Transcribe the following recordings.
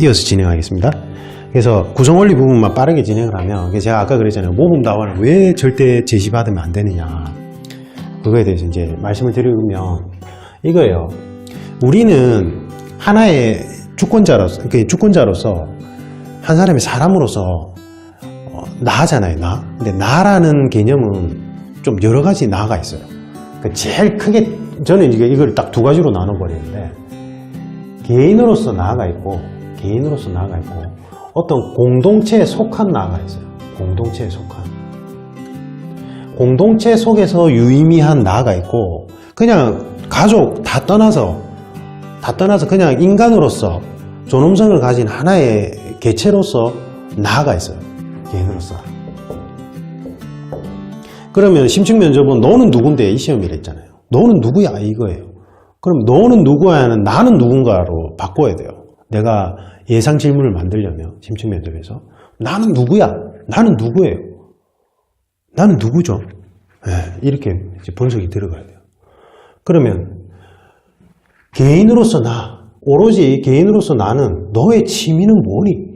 이어서 진행하겠습니다. 그래서 구성원리 부분만 빠르게 진행을 하면, 제가 아까 그랬잖아요. 모범답안을 왜 절대 제시받으면 안 되느냐, 그거에 대해서 이제 말씀을 드리면 이거예요. 우리는 하나의 주권자로서, 한 사람의 사람으로서 나잖아요. 나. 근데 나라는 개념은 좀 여러 가지 나가 있어요. 그러니까 제일 크게 저는 이걸 딱 두 가지로 나눠버리는데, 개인으로서 나가 있고 어떤 공동체에 속한 나가 있어요. 공동체에 속한. 공동체 속에서 유의미한 나가 있고, 그냥 가족 다 떠나서 그냥 인간으로서 존엄성을 가진 하나의 개체로서 나가 있어요. 개인으로서. 그러면 심층 면접은 너는 누군데 이 시험이라 했잖아요. 너는 누구야 이거예요. 그럼 너는 누구야는 나는 누군가로 바꿔야 돼요. 내가 예상 질문을 만들려면 심층 면접에서 나는 누구야? 나는 누구예요? 나는 누구죠? 네, 이렇게 이제 분석이 들어가야 돼요. 그러면 개인으로서 오로지 개인으로서 나는 너의 취미는 뭐니?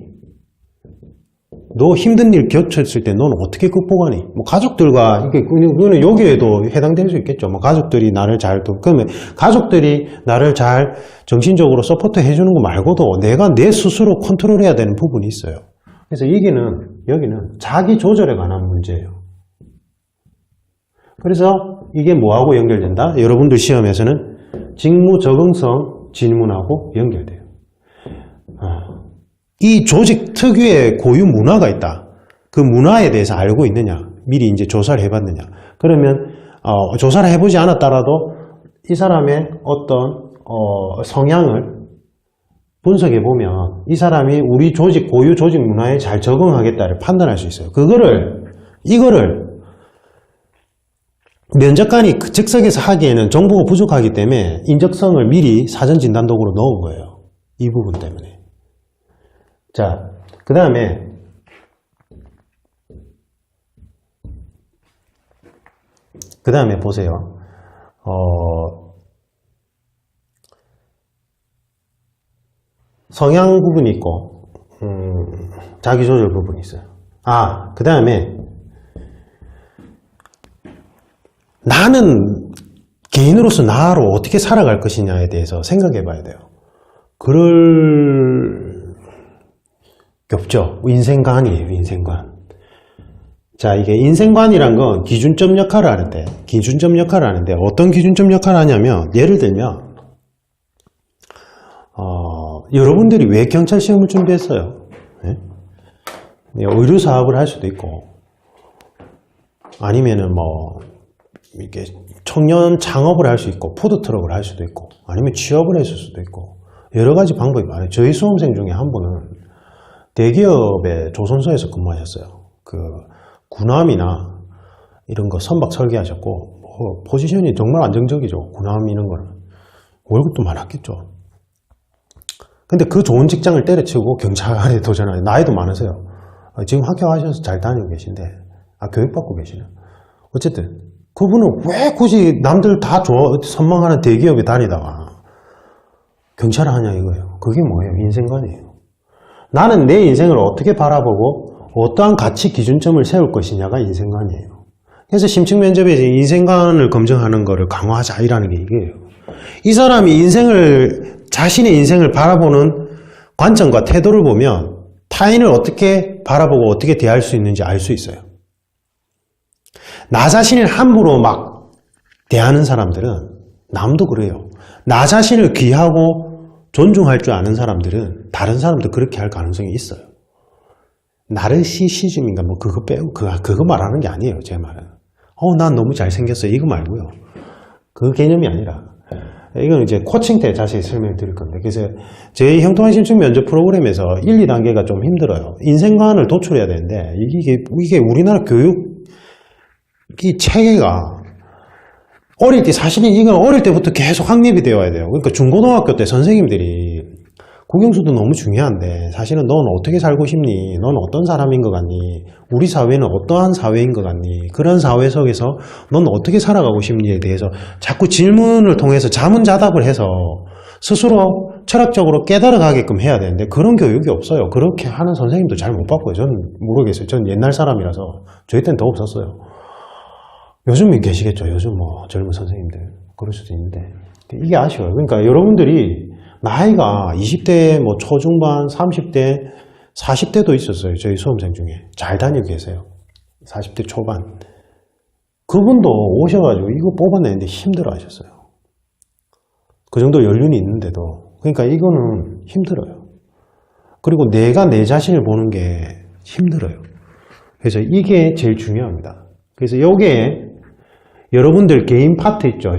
너 힘든 일 겹쳤을 때 너는 어떻게 극복하니? 뭐 가족들과, 그거는 여기에도 해당될 수 있겠죠. 뭐 가족들이 나를 그러면 가족들이 나를 잘 정신적으로 서포트 해주는 거 말고도 내가 내 스스로 컨트롤해야 되는 부분이 있어요. 그래서 여기는 자기 조절에 관한 문제예요. 그래서 이게 뭐하고 연결된다? 여러분들 시험에서는 직무 적응성 질문하고 연결돼요. 이 조직 특유의 고유 문화가 있다. 그 문화에 대해서 알고 있느냐? 미리 이제 조사를 해봤느냐? 그러면 조사를 해보지 않았더라도 이 사람의 어떤 성향을 분석해보면 이 사람이 우리 고유 조직 문화에 잘 적응하겠다를 판단할 수 있어요. 이거를 면접관이 즉석에서 하기에는 정보가 부족하기 때문에 인적성을 미리 사전 진단 도구로 넣은 거예요. 이 부분 때문에. 자, 그 다음에 보세요. 성향 부분이 있고 자기조절 부분이 있어요. 그 다음에 나는 개인으로서 나로 어떻게 살아갈 것이냐에 대해서 생각해 봐야 돼요. 그럴 게 없죠. 인생관이에요. 인생관. 자, 이게 인생관이란 건 기준점 역할을 하는데 어떤 기준점 역할을 하냐면, 예를 들면 여러분들이 왜 경찰 시험을 준비했어요? 네? 의류 사업을 할 수도 있고, 아니면은 뭐 이렇게 청년 창업을 할 수 있고, 푸드트럭을 할 수도 있고, 아니면 취업을 했을 수도 있고, 여러 가지 방법이 많아요. 저희 수험생 중에 한 분은 대기업의 조선소에서 근무하셨어요. 그 군함이나 이런 거 선박 설계하셨고, 포지션이 정말 안정적이죠. 군함 이런 거는 월급도 많았겠죠. 근데 그 좋은 직장을 때려치우고 경찰에 도전하는, 나이도 많으세요. 지금 합격하셔서 잘 다니고 계신데, 교육받고 계시네요. 어쨌든 그분은 왜 굳이 남들 다 선망하는 대기업에 다니다가 경찰을 하냐 이거예요. 그게 뭐예요? 인생관이에요. 나는 내 인생을 어떻게 바라보고 어떠한 가치 기준점을 세울 것이냐가 인생관이에요. 그래서 심층 면접에서 인생관을 검증하는 거를 강화하자라는 게 이거예요. 이 사람이 자신의 인생을 바라보는 관점과 태도를 보면 타인을 어떻게 바라보고 어떻게 대할 수 있는지 알 수 있어요. 나 자신을 함부로 막 대하는 사람들은, 남도 그래요. 나 자신을 귀하고 존중할 줄 아는 사람들은 다른 사람도 그렇게 할 가능성이 있어요. 나르시시즘인가 뭐 그거 빼고 그거 말하는 게 아니에요. 제 말은. 난 너무 잘생겼어요. 이거 말고요. 그 개념이 아니라, 이건 이제 코칭 때 자세히 설명을 드릴 겁니다. 그래서 저희 형통한 심층 면접 프로그램에서 1, 2단계가 좀 힘들어요. 인생관을 도출해야 되는데, 이게 우리나라 교육 이 체계가 어릴 때, 사실은 이건 어릴 때부터 계속 확립이 되어야 돼요. 그러니까 중고등학교 때 선생님들이 국영수도 너무 중요한데, 사실은 넌 어떻게 살고 싶니? 넌 어떤 사람인 것 같니? 우리 사회는 어떠한 사회인 것 같니? 그런 사회 속에서 넌 어떻게 살아가고 싶니에 대해서 자꾸 질문을 통해서 자문자답을 해서 스스로 철학적으로 깨달아가게끔 해야 되는데 그런 교육이 없어요. 그렇게 하는 선생님도 잘 못 봤고요. 전 모르겠어요. 전 옛날 사람이라서 저희 때는 더 없었어요. 요즘은 계시겠죠. 요즘 뭐 젊은 선생님들 그럴 수도 있는데 이게 아쉬워요. 그러니까 여러분들이 나이가 20대 뭐 초중반 30대 40대도 있었어요. 저희 수험생 중에 잘 다니고 계세요. 40대 초반 그분도 오셔가지고 이거 뽑아내는데 힘들어 하셨어요. 그 정도 연륜이 있는데도. 그러니까 이거는 힘들어요. 그리고 내가 내 자신을 보는 게 힘들어요. 그래서 이게 제일 중요합니다. 그래서 여기에 여러분들 개인 파트 있죠.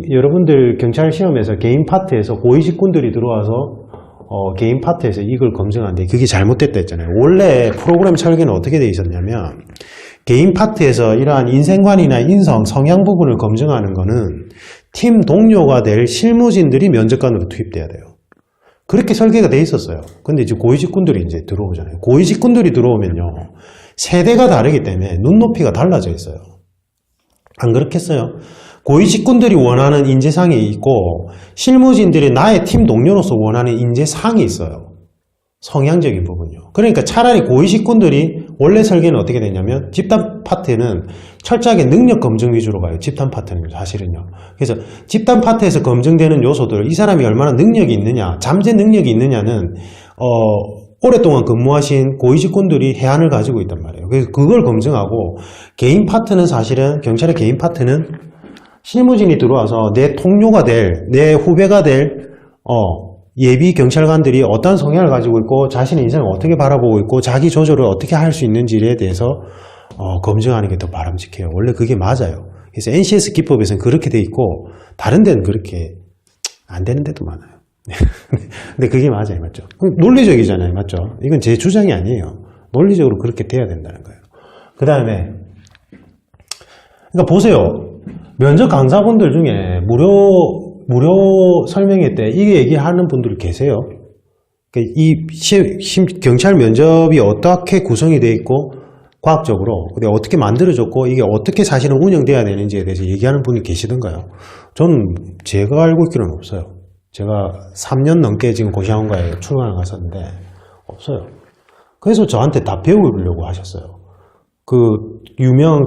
여러분들 경찰 시험에서 개인 파트에서 고위 직군들이 들어와서 개인 파트에서 이걸 검증하는데 그게 잘못됐다 했잖아요. 원래 프로그램 설계는 어떻게 되어 있었냐면 개인 파트에서 이러한 인생관이나 인성, 성향 부분을 검증하는 거는 팀 동료가 될 실무진들이 면접관으로 투입돼야 돼요. 그렇게 설계가 돼 있었어요. 근데 이제 고위 직군들이 이제 들어오잖아요. 고위 직군들이 들어오면요. 세대가 다르기 때문에 눈높이가 달라져 있어요. 안 그렇겠어요? 고위 직군들이 원하는 인재상이 있고 실무진들이 나의 팀 동료로서 원하는 인재상이 있어요. 성향적인 부분이요. 그러니까 차라리 고위 직군들이 원래 설계는 어떻게 되냐면 집단 파트는 철저하게 능력 검증 위주로 가요. 집단 파트는 사실은요. 그래서 집단 파트에서 검증되는 요소들 이 사람이 얼마나 능력이 있느냐 잠재 능력이 있느냐는 오랫동안 근무하신 고위 직군들이 해안을 가지고 있단 말이에요. 그래서 그걸 검증하고 개인 파트는 사실은 경찰의 개인 파트는 실무진이 들어와서 내 동료가 될 내 후배가 될 예비 경찰관들이 어떤 성향을 가지고 있고 자신의 인생을 어떻게 바라보고 있고 자기 조절을 어떻게 할 수 있는지에 대해서 검증하는 게 더 바람직해요. 원래 그게 맞아요. 그래서 NCS 기법에서는 그렇게 돼 있고 다른 데는 그렇게 안 되는 데도 많아요. 근데 그게 맞아요. 맞죠? 논리적이잖아요. 맞죠? 이건 제 주장이 아니에요. 논리적으로 그렇게 돼야 된다는 거예요. 그 다음에 그러니까 보세요. 면접 강사분들 중에 무료 설명회 때 이게 얘기하는 분들 계세요. 이 경찰 면접이 어떻게 구성이 되어 있고 과학적으로 어떻게 만들어졌고 이게 어떻게 사실은 운영돼야 되는지에 대해서 얘기하는 분이 계시던가요? 저는 제가 알고 있기로는 없어요. 제가 3년 넘게 지금 고시학원가에 출강을 갔었는데 없어요. 그래서 저한테 다 배우려고 하셨어요. 그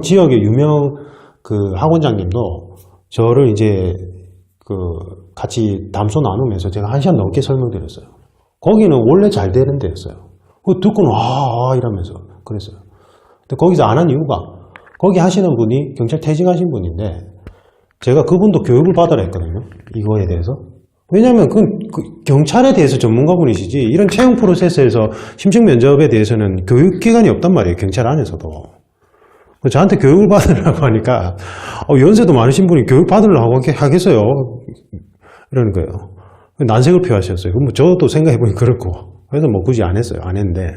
지역의 유명 그 학원장님도 저를 이제 같이 담소 나누면서 제가 1시간 넘게 설명드렸어요. 거기는 원래 잘 되는 데였어요. 그거 듣고는 이러면서 그랬어요. 근데 거기서 안 한 이유가 거기 하시는 분이 경찰 퇴직하신 분인데 제가 그분도 교육을 받으라 했거든요. 이거에 대해서. 왜냐하면 그 경찰에 대해서 전문가분이시지 이런 채용 프로세스에서 심층 면접에 대해서는 교육기관이 없단 말이에요. 경찰 안에서도. 저한테 교육을 받으려고 하니까 연세도 많으신 분이 교육 받으려고 하겠어요. 이러는 거예요. 난색을 표하셨어요. 뭐 저도 생각해보니 그렇고 그래서 뭐 굳이 안 했어요. 안 했는데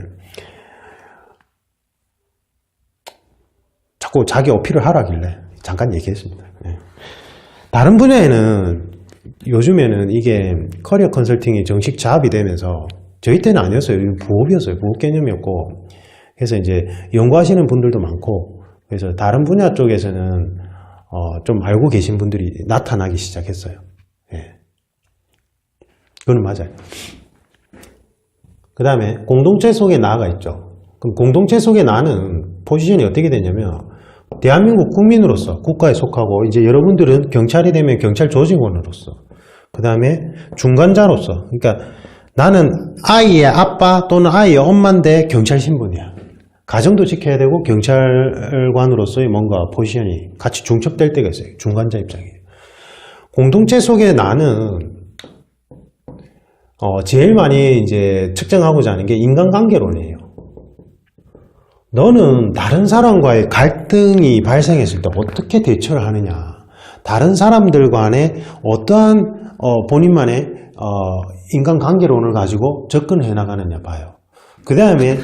자꾸 자기 어필을 하라길래 잠깐 얘기했습니다. 다른 분야에는 요즘에는 이게 커리어 컨설팅이 정식 잡이 되면서 저희 때는 아니었어요. 부업이었어요. 부업 개념이었고 그래서 이제 연구하시는 분들도 많고 그래서 다른 분야 쪽에서는 좀 알고 계신 분들이 나타나기 시작했어요. 예. 그건 맞아요. 그 다음에 공동체 속에 나가 있죠. 그럼 공동체 속에 나는 포지션이 어떻게 되냐면 대한민국 국민으로서 국가에 속하고 이제 여러분들은 경찰이 되면 경찰 조직원으로서 그 다음에 중간자로서 그러니까 나는 아이의 아빠 또는 아이의 엄마인데 경찰 신분이야. 가정도 지켜야 되고 경찰관으로서의 뭔가 포지션이 같이 중첩될 때가 있어요. 중간자 입장이에요. 공동체 속에 나는 제일 많이 이제 측정하고자 하는 게 인간관계론이에요. 너는 다른 사람과의 갈등이 발생했을 때 어떻게 대처를 하느냐. 다른 사람들 간에 어떠한 본인만의 인간관계론을 가지고 접근해 나가느냐 봐요. 그 다음에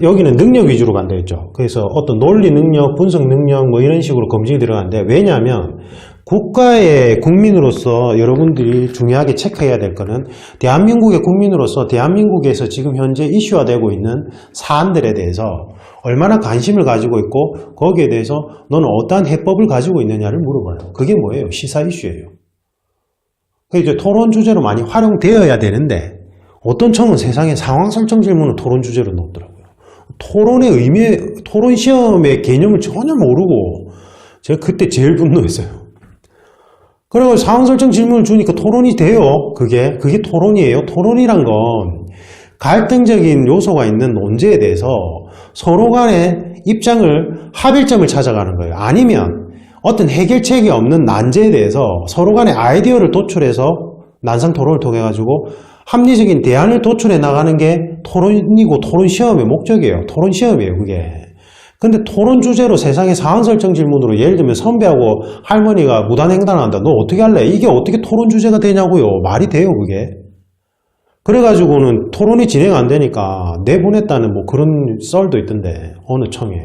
여기는 능력 위주로 간다 했죠. 그래서 어떤 논리 능력, 분석 능력 뭐 이런 식으로 검증이 들어가는데 왜냐하면 국가의 국민으로서 여러분들이 중요하게 체크해야 될 거는 대한민국의 국민으로서 대한민국에서 지금 현재 이슈화되고 있는 사안들에 대해서 얼마나 관심을 가지고 있고 거기에 대해서 너는 어떠한 해법을 가지고 있느냐를 물어봐요. 그게 뭐예요? 시사 이슈예요. 이제 토론 주제로 많이 활용되어야 되는데 어떤 청은 세상에 상황 설정 질문을 토론 주제로 넣더라고요. 토론의 의미, 토론 시험의 개념을 전혀 모르고 제가 그때 제일 분노했어요. 그래서 상황 설정 질문을 주니까 토론이 돼요. 그게 토론이에요. 토론이란 건 갈등적인 요소가 있는 논제에 대해서 서로 간의 입장을 합일점을 찾아가는 거예요. 아니면 어떤 해결책이 없는 난제에 대해서 서로 간의 아이디어를 도출해서 난상 토론을 통해 가지고 합리적인 대안을 도출해 나가는 게 토론이고 토론 시험의 목적이에요. 토론 시험이에요, 그게. 근데 토론 주제로 세상의 상황 설정 질문으로 예를 들면 선배하고 할머니가 무단횡단한다. 너 어떻게 할래? 이게 어떻게 토론 주제가 되냐고요. 말이 돼요, 그게. 그래가지고는 토론이 진행 안 되니까 내보냈다는 뭐 그런 썰도 있던데, 어느 청에.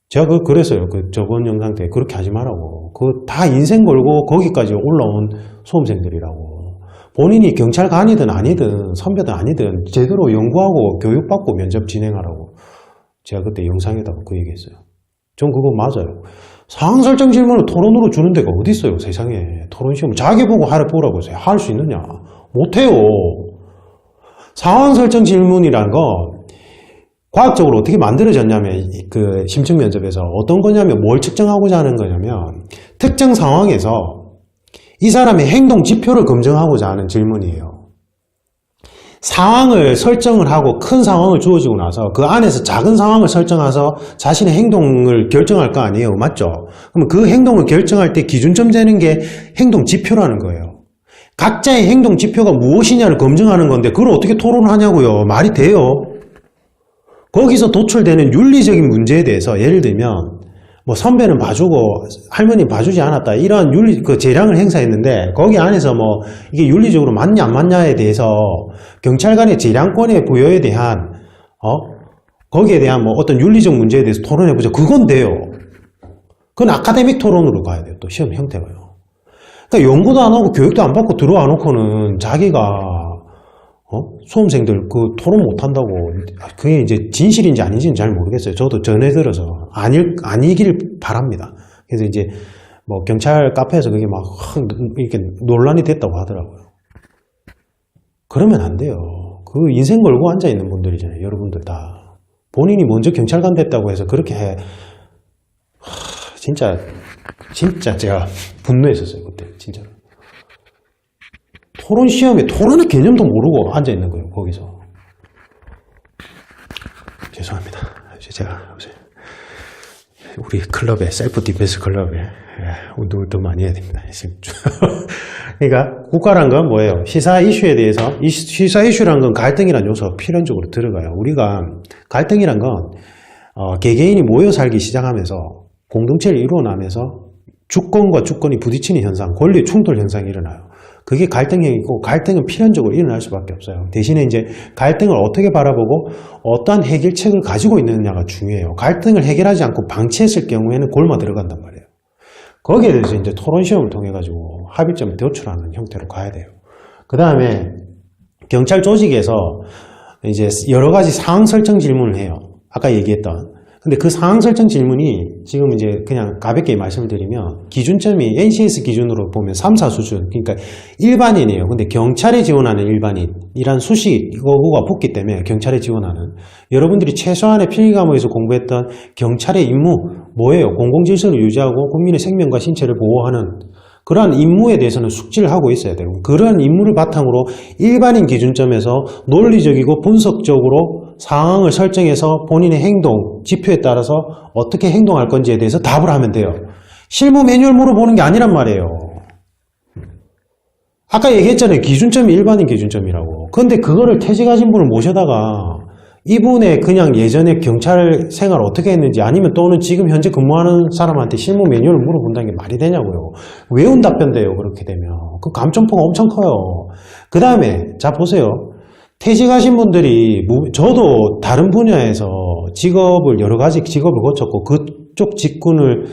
제가 그랬어요. 저번 영상 때 그렇게 하지 말라고. 다 인생 걸고 거기까지 올라온 수험생들이라고. 본인이 경찰관이든 아니든 선배든 아니든 제대로 연구하고 교육받고 면접 진행하라고. 제가 그때 영상에다가 그 얘기했어요. 전 그거 맞아요. 상황 설정 질문을 토론으로 주는 데가 어디 있어요, 세상에. 토론 시험 자기 보고 보라고 해서 할 수 있느냐? 못해요. 상황 설정 질문이란 건 과학적으로 어떻게 만들어졌냐면 그 심층 면접에서 어떤 거냐면 뭘 측정하고자 하는 거냐면 특정 상황에서 이 사람의 행동 지표를 검증하고자 하는 질문이에요. 상황을 설정을 하고 큰 상황을 주어지고 나서 그 안에서 작은 상황을 설정해서 자신의 행동을 결정할 거 아니에요. 맞죠? 그러면 그 행동을 결정할 때 기준점 되는 게 행동 지표라는 거예요. 각자의 행동 지표가 무엇이냐를 검증하는 건데 그걸 어떻게 토론하냐고요. 말이 돼요. 거기서 도출되는 윤리적인 문제에 대해서 예를 들면 뭐 선배는 봐주고 할머니는 봐주지 않았다. 이러한 윤리, 재량을 행사했는데 거기 안에서 뭐 이게 윤리적으로 맞냐 안 맞냐에 대해서 경찰관의 재량권의 부여에 대한 거기에 대한 뭐 어떤 윤리적 문제에 대해서 토론해보자. 그건 돼요. 그건 아카데믹 토론으로 가야 돼요. 또 시험 형태가요. 그러니까 연구도 안 하고 교육도 안 받고 들어와 놓고는 자기가 수험생들 토론 못 한다고. 그게 이제 진실인지 아닌지는 잘 모르겠어요. 저도 전해 들어서 아니길 바랍니다. 그래서 이제 뭐 경찰 카페에서 그게 막 이렇게 논란이 됐다고 하더라고요. 그러면 안 돼요. 그 인생 걸고 앉아 있는 분들이잖아요. 여러분들 다 본인이 먼저 경찰관 됐다고 해서 그렇게 해. 진짜 제가 분노했었어요. 그때 진짜로. 토론 시험에 토론의 개념도 모르고 앉아있는 거예요, 거기서. 죄송합니다. 제가 우리 클럽에, 셀프 디펜스 클럽에 운동을 더 많이 해야 됩니다. 그러니까 국가란 건 뭐예요? 시사 이슈에 대해서, 시사 이슈란 건 갈등이란 요소가 필연적으로 들어가요. 우리가 갈등이란 건 개개인이 모여 살기 시작하면서 공동체를 이루어나면서 주권과 주권이 부딪히는 현상, 권리 충돌 현상이 일어나요. 그게 갈등형이고 갈등은 필연적으로 일어날 수밖에 없어요. 대신에 이제 갈등을 어떻게 바라보고 어떠한 해결책을 가지고 있느냐가 중요해요. 갈등을 해결하지 않고 방치했을 경우에는 골마 들어간단 말이에요. 거기에 대해서 이제 토론 시험을 통해 가지고 합의점을 도출하는 형태로 가야 돼요. 그 다음에 경찰 조직에서 이제 여러 가지 상황 설정 질문을 해요. 아까 얘기했던. 근데 그 상황 설정 질문이 지금 이제 그냥 가볍게 말씀을 드리면 기준점이 NCS 기준으로 보면 3, 4 수준, 그러니까 일반인이에요. 근데 경찰에 지원하는 일반인이란 수식어가 붙기 때문에 경찰에 지원하는, 여러분들이 최소한의 필기과목에서 공부했던 경찰의 임무 뭐예요? 공공질서를 유지하고 국민의 생명과 신체를 보호하는 그러한 임무에 대해서는 숙지를 하고 있어야 돼요. 그러한 임무를 바탕으로 일반인 기준점에서 논리적이고 분석적으로 상황을 설정해서 본인의 행동, 지표에 따라서 어떻게 행동할 건지에 대해서 답을 하면 돼요. 실무 매뉴얼 물어보는 게 아니란 말이에요. 아까 얘기했잖아요. 기준점이 일반인 기준점이라고. 그런데 그거를 퇴직하신 분을 모셔다가 이분의 그냥 예전에 경찰 생활 어떻게 했는지 아니면 또는 지금 현재 근무하는 사람한테 실무 매뉴얼을 물어본다는 게 말이 되냐고요. 외운 답변 돼요. 그렇게 되면. 그 감점포가 엄청 커요. 그 다음에 자 보세요. 퇴직하신 분들이, 저도 다른 분야에서 직업을 여러 가지 직업을 거쳤고 그쪽 직군을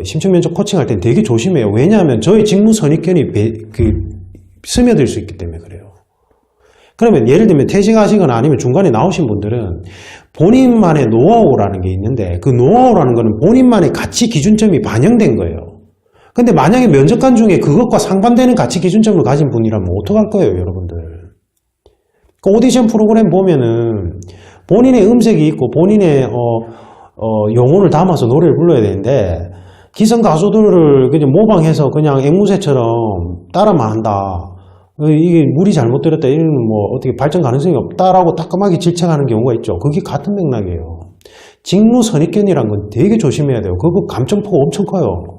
심층면접 코칭할 때는 되게 조심해요. 왜냐하면 저희 직무 선입견이 스며들 수 있기 때문에 그래요. 그러면 예를 들면 퇴직하시거나 아니면 중간에 나오신 분들은 본인만의 노하우라는 게 있는데 그 노하우라는 거는 본인만의 가치 기준점이 반영된 거예요. 근데 만약에 면접관 중에 그것과 상반되는 가치 기준점을 가진 분이라면 어떡할 거예요, 여러분들? 그 오디션 프로그램 보면은 본인의 음색이 있고 본인의 영혼을 담아서 노래를 불러야 되는데 기성 가수들을 그냥 모방해서 그냥 앵무새처럼 따라만 한다. 이게 물이 잘못 들었다. 이런 뭐 어떻게 발전 가능성이 없다라고 따끔하게 질책하는 경우가 있죠. 그게 같은 맥락이에요. 직무 선입견이란 건 되게 조심해야 돼요. 그거 감점포가 엄청 커요.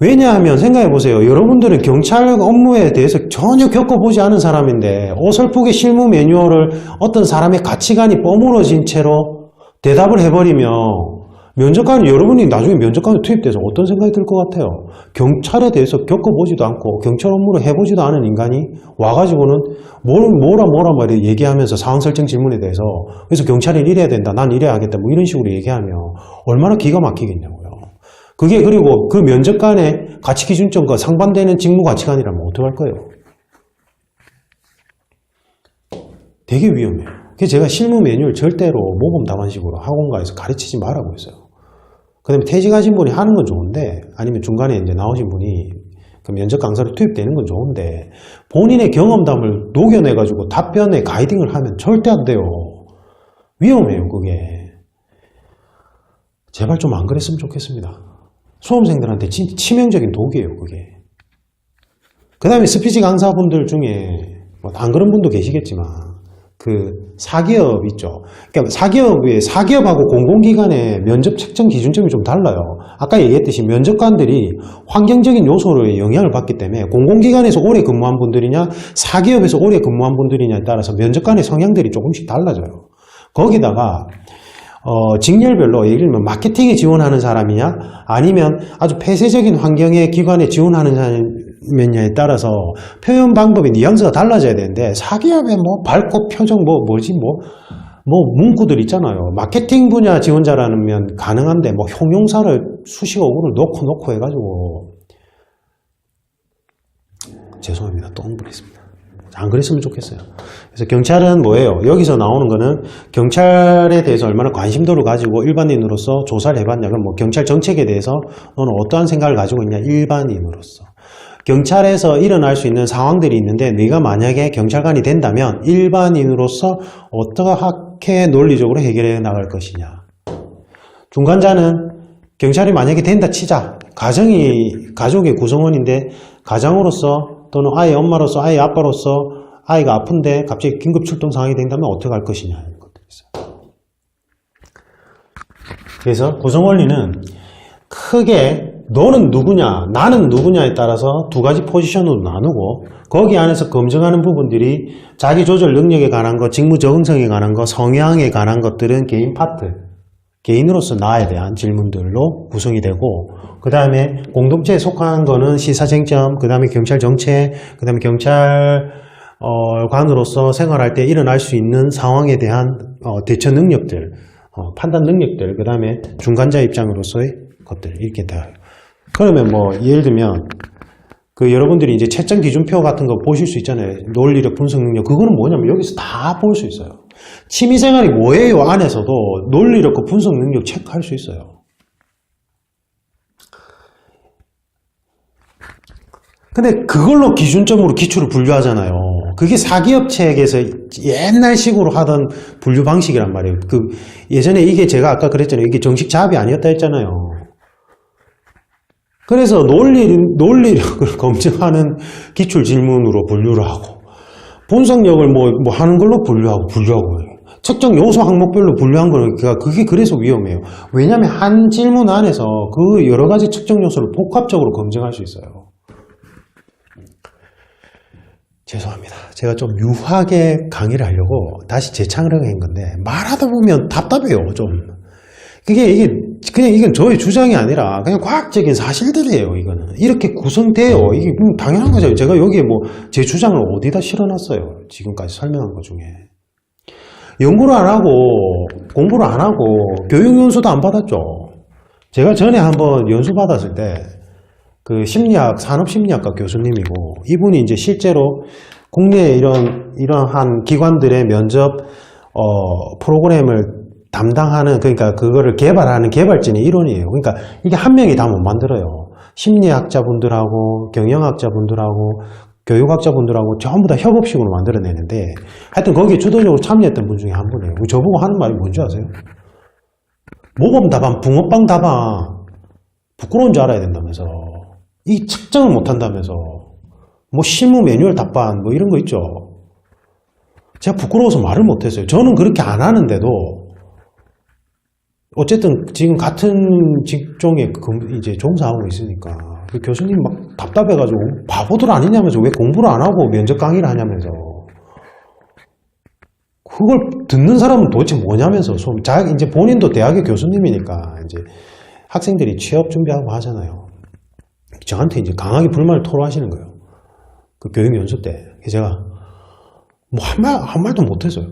왜냐하면 생각해보세요. 여러분들은 경찰 업무에 대해서 전혀 겪어보지 않은 사람인데 어설프게 실무 매뉴얼을 어떤 사람의 가치관이 버무러진 채로 대답을 해버리면 면접관이, 여러분이 나중에 면접관에 투입돼서 어떤 생각이 들 것 같아요? 경찰에 대해서 겪어보지도 않고 경찰 업무를 해보지도 않은 인간이 와가지고는 뭐라 말해 얘기하면서 상황 설정 질문에 대해서 그래서 경찰이 이래야 된다, 난 이래야 하겠다, 뭐 이런 식으로 얘기하면 얼마나 기가 막히겠냐고요. 그게 그리고 그 면접관의 가치 기준점과 상반되는 직무 가치관이라면 어떡할 거예요? 되게 위험해요. 그래서 제가 실무 매뉴얼 절대로 모범 답안식으로 학원가에서 가르치지 말라고 했어요. 그 다음에 퇴직하신 분이 하는 건 좋은데, 아니면 중간에 이제 나오신 분이 그 면접 강사로 투입되는 건 좋은데, 본인의 경험담을 녹여내가지고 답변에 가이딩을 하면 절대 안 돼요. 위험해요, 그게. 제발 좀 안 그랬으면 좋겠습니다. 수험생들한테 진짜 치명적인 독이에요, 그게. 그 다음에 스피치 강사분들 중에, 뭐 안 그런 분도 계시겠지만, 그 사기업 있죠. 그러니까 사기업하고 공공기관의 면접 책정 기준점이 좀 달라요. 아까 얘기했듯이 면접관들이 환경적인 요소로 영향을 받기 때문에 공공기관에서 오래 근무한 분들이냐 사기업에서 오래 근무한 분들이냐에 따라서 면접관의 성향들이 조금씩 달라져요. 거기다가 직렬별로 예를 들면 마케팅에 지원하는 사람이냐 아니면 아주 폐쇄적인 환경의 기관에 지원하는 사람이냐에 따라서 표현 방법이 뉘앙스가 달라져야 되는데 사기업의 뭐 밝고 표정 뭐 문구들 있잖아요. 마케팅 분야 지원자라면 가능한데 뭐 형용사를 수식어구를 놓고 해가지고 죄송합니다. 또 흥분했습니다. 안 그랬으면 좋겠어요. 그래서 경찰은 뭐예요? 여기서 나오는 거는 경찰에 대해서 얼마나 관심도를 가지고 일반인으로서 조사를 해봤냐. 그럼 뭐 경찰 정책에 대해서 너는 어떠한 생각을 가지고 있냐? 일반인으로서. 경찰에서 일어날 수 있는 상황들이 있는데 네가 만약에 경찰관이 된다면 일반인으로서 어떻게 논리적으로 해결해 나갈 것이냐. 중간자는 경찰이 만약에 된다 치자. 가족의 구성원인데 가장으로서 또는 아이의 엄마로서 아이의 아빠로서 아이가 아픈데 갑자기 긴급 출동 상황이 된다면 어떻게 할 것이냐 이런 것들이 있어요. 그래서 구성 원리는 크게 너는 누구냐 나는 누구냐에 따라서 두 가지 포지션으로 나누고 거기 안에서 검증하는 부분들이 자기 조절 능력에 관한 것, 직무 적응성에 관한 것, 성향에 관한 것들은 개인 파트, 개인으로서 나에 대한 질문들로 구성이 되고 그 다음에 공동체에 속한 거는 시사쟁점, 그 다음에 경찰 정책, 그 다음에 경찰관으로서 생활할 때 일어날 수 있는 상황에 대한 대처 능력들, 판단 능력들, 그 다음에 중간자 입장으로서의 것들 이렇게 다. 그러면 뭐 예를 들면 그 여러분들이 이제 채점 기준표 같은 거 보실 수 있잖아요. 논리력, 분석 능력. 그거는 뭐냐면 여기서 다 볼 수 있어요. 취미생활이 뭐예요? 안에서도 논리력과 분석 능력 체크할 수 있어요. 근데 그걸로 기준점으로 기출을 분류하잖아요. 그게 사기업 책에서 옛날식으로 하던 분류 방식이란 말이에요. 예전에 이게 제가 아까 그랬잖아요. 이게 정식 잡이 아니었다 했잖아요. 그래서 논리력을 검증하는 기출 질문으로 분류를 하고 분석력을 뭐 하는 걸로 분류하고 측정 요소 항목별로 분류한 거는 그게 그래서 위험해요. 왜냐하면 한 질문 안에서 그 여러 가지 측정 요소를 복합적으로 검증할 수 있어요. 죄송합니다. 제가 좀 유하게 강의를 하려고 다시 재창을 한 건데 말하다 보면 답답해요. 좀 이건 저의 주장이 아니라 그냥 과학적인 사실들이에요. 이거는 이렇게 구성돼요. 이게 당연한 거죠. 제가 여기에 뭐 제 주장을 어디다 실어놨어요. 지금까지 설명한 것 중에 연구를 안 하고 공부를 안 하고 교육 연수도 안 받았죠. 제가 전에 한번 연수 받았을 때 그 산업심리학과 교수님이고 이분이 이제 실제로 국내 이러한 기관들의 면접 프로그램을 담당하는 그러니까 그거를 개발하는 개발진의 일원이에요. 그러니까 이게 한 명이 다 못 만들어요. 심리학자분들하고 경영학자분들하고 교육학자분들하고 전부 다 협업식으로 만들어내는데 하여튼 거기에 주도적으로 참여했던 분 중에 한 분이에요. 저보고 하는 말이 뭔지 아세요? 모범 답안, 붕어빵 답안 부끄러운 줄 알아야 된다면서 이 측정을 못한다면서 뭐 실무 매뉴얼 답안 뭐 이런 거 있죠. 제가 부끄러워서 말을 못했어요. 저는 그렇게 안 하는데도 어쨌든 지금 같은 직종에 이제 종사하고 있으니까 그 교수님 막 답답해가지고 바보들 아니냐면서 왜 공부를 안 하고 면접 강의를 하냐면서 그걸 듣는 사람은 도대체 뭐냐면서 이제 본인도 대학의 교수님이니까 이제 학생들이 취업 준비하고 하잖아요. 저한테 이제 강하게 불만을 토로하시는 거예요. 그 교육 연수 때 제가 뭐 한 말도 못했어요.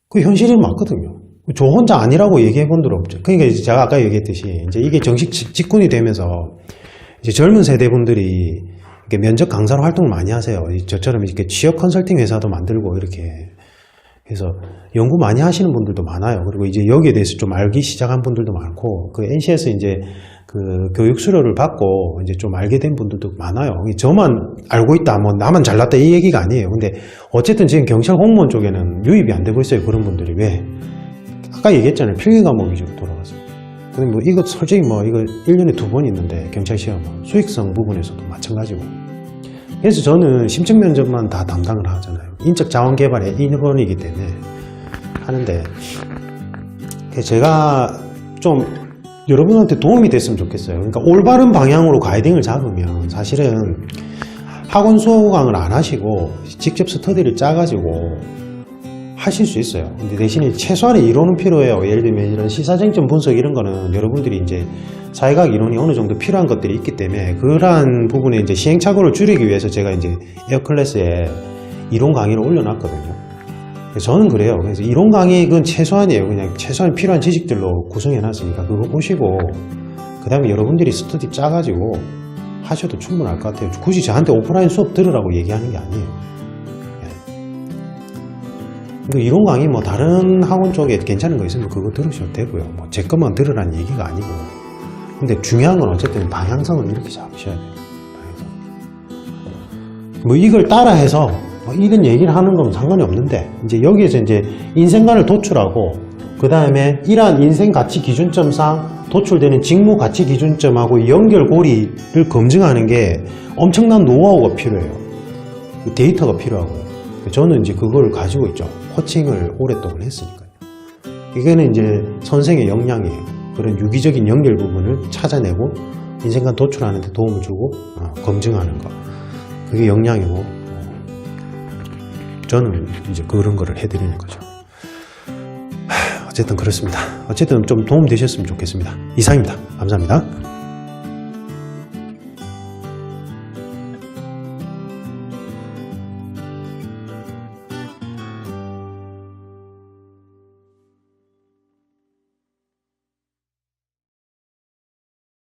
그 현실이 맞거든요. 저 혼자 아니라고 얘기해 본 적 없죠. 그러니까 이제 제가 아까 얘기했듯이 이제 이게 정식 직군이 되면서 이제 젊은 세대 분들이 이렇게 면접 강사로 활동을 많이 하세요. 저처럼 이렇게 취업 컨설팅 회사도 만들고 이렇게 해서 연구 많이 하시는 분들도 많아요. 그리고 이제 여기에 대해서 좀 알기 시작한 분들도 많고 그 NC에서 이제 그 교육 수료를 받고 이제 좀 알게 된 분들도 많아요. 저만 알고 있다, 뭐 나만 잘났다 이 얘기가 아니에요. 근데 어쨌든 지금 경찰 공무원 쪽에는 유입이 안 되고 있어요. 그런 분들이 왜? 아까 얘기했잖아요. 필기 과목 위주로 돌아가서. 근데 뭐 이거 솔직히 뭐 이거 1년에 2번 있는데 경찰 시험은 수익성 부분에서도 마찬가지고. 그래서 저는 심층 면접만 다 담당을 하잖아요. 인적 자원 개발의 인원이기 때문에 하는데 제가 좀 여러분한테 도움이 됐으면 좋겠어요. 그러니까 올바른 방향으로 가이딩을 잡으면 사실은 학원 수강을 안 하시고 직접 스터디를 짜가지고 하실 수 있어요. 근데 대신에 최소한의 이론은 필요해요. 예를 들면 이런 시사쟁점 분석 이런 거는 여러분들이 이제 사회과학 이론이 어느 정도 필요한 것들이 있기 때문에 그러한 부분에 이제 시행착오를 줄이기 위해서 제가 이제 에어클래스에 이론 강의를 올려놨거든요. 저는 그래요. 그래서 이론 강의는 최소한이에요. 그냥 최소한 필요한 지식들로 구성해놨으니까 그거 보시고 그 다음에 여러분들이 스터디 짜가지고 하셔도 충분할 것 같아요. 굳이 저한테 오프라인 수업 들으라고 얘기하는 게 아니에요. 그리고 이론 강의 뭐 다른 학원 쪽에 괜찮은 거 있으면 그거 들으셔도 되고요. 뭐 제 것만 들으라는 얘기가 아니고. 근데 중요한 건 어쨌든 방향성을 이렇게 잡으셔야 돼요. 방향성. 뭐 이걸 따라해서 뭐 이런 얘기를 하는 건 상관이 없는데 이제 여기에서 이제 인생관을 도출하고 그 다음에 이러한 인생 가치 기준점상 도출되는 직무 가치 기준점하고 연결고리를 검증하는 게 엄청난 노하우가 필요해요. 데이터가 필요하고요. 저는 이제 그걸 가지고 있죠. 코칭을 오랫동안 했으니까요. 이게는 이제 선생의 역량이에요. 그런 유기적인 연결 부분을 찾아내고 인생관 도출하는 데 도움을 주고 검증하는 거. 그게 역량이고 저는 이제 그런 거를 해드리는 거죠. 어쨌든 그렇습니다. 어쨌든 좀 도움 되셨으면 좋겠습니다. 이상입니다. 감사합니다.